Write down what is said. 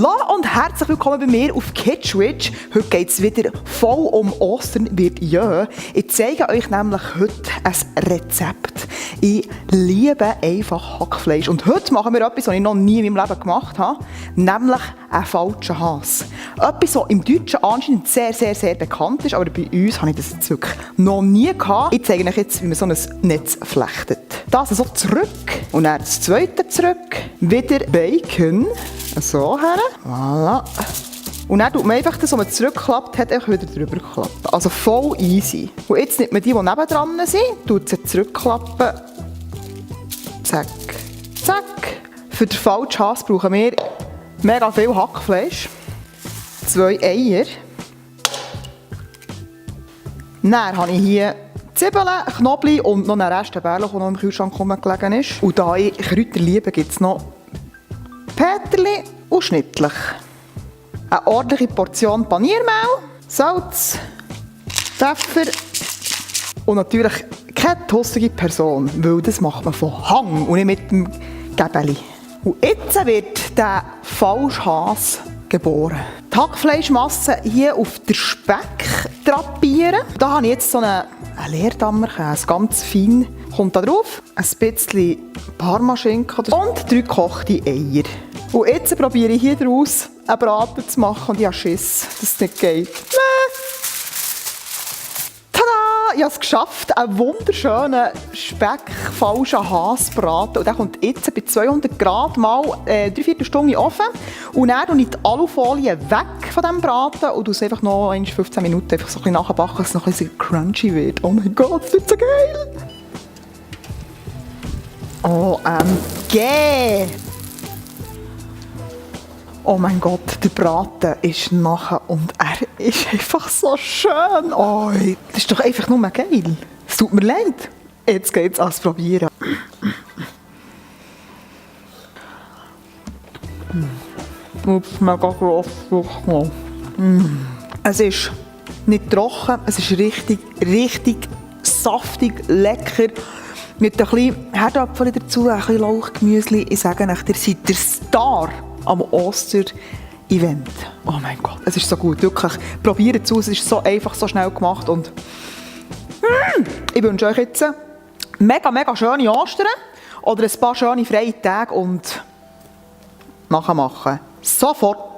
Hallo und herzlich willkommen bei mir auf Kitschwitch. Heute geht es wieder voll um Ostern wird ja. Ich zeige euch nämlich heute ein Rezept. Ich liebe einfach Hackfleisch. Und heute machen wir etwas, was ich noch nie in meinem Leben gemacht habe, nämlich einen falschen Has. Etwas, was im Deutschen anscheinend sehr bekannt ist, aber bei uns habe ich das jetzt wirklich noch nie gehabt. Ich zeige euch jetzt, wie man so ein Netz flechtet. Das so zurück und dann das zweite zurück. Wieder Bacon. So her. Voilà. Und dann tut man einfach das, was man zurückklappt, hat einfach wieder drüber geklappt. Also voll easy. Und jetzt nimmt man die nebendran sind, tut sie zurückklappen. Zack, zack. Für den falschen Hass brauchen wir mega viel Hackfleisch. 2 Eier. Dann habe ich hier Zwiebeln, Knoblauch und noch einen Rest Bärlauch, der noch im Kühlschrank gelegen ist. Und da ich Kräuter liebe, gibt es noch Peterli und Schnittlich. Eine ordentliche Portion Paniermehl, Salz, Pfeffer und natürlich keine tossige Person, weil das macht man von Hang und nicht mit dem Gäbeli. Und jetzt wird der falsche Has geboren. Die Hackfleischmasse hier auf den Speck drapieren. Da habe ich jetzt so einen Leerdammerkäse, ganz fein. Kommt da drauf ein bisschen Parmaschinken und 3 gekochte Eier. Und jetzt probiere ich hier daraus einen Braten zu machen und ich habe Schiss, dass es nicht geht. Tada! Ich habe es geschafft, einen wunderschönen Speck-falschen Hasbraten. Und der kommt jetzt bei 200 Grad mal 3/4 Stunde in den Ofen. Und dann nehme ich die Alufolie weg von diesem Braten und es einfach noch 15 Minuten einfach so ein bisschen nachbacken, dass es noch ein bisschen crunchy wird. Oh mein Gott, das wird so geil! OMG! Oh mein Gott, der Braten ist nachher und er ist einfach so schön. Oh, das ist doch einfach nur geil. Es tut mir leid. Jetzt geht's ans Probieren. Ups, mega gross. Es ist nicht trocken, es ist richtig saftig, lecker. Mit ein bisschen Herdapfel dazu, ein bisschen Lauchgemüse. Ich sage euch, ihr seid der Star am Oster-Event. Oh mein Gott, es ist so gut. Wirklich, probiert es aus. Es ist so einfach, so schnell gemacht. Und ich wünsche euch jetzt mega schöne Ostern oder ein paar schöne freie Tage und nachmachen. Sofort!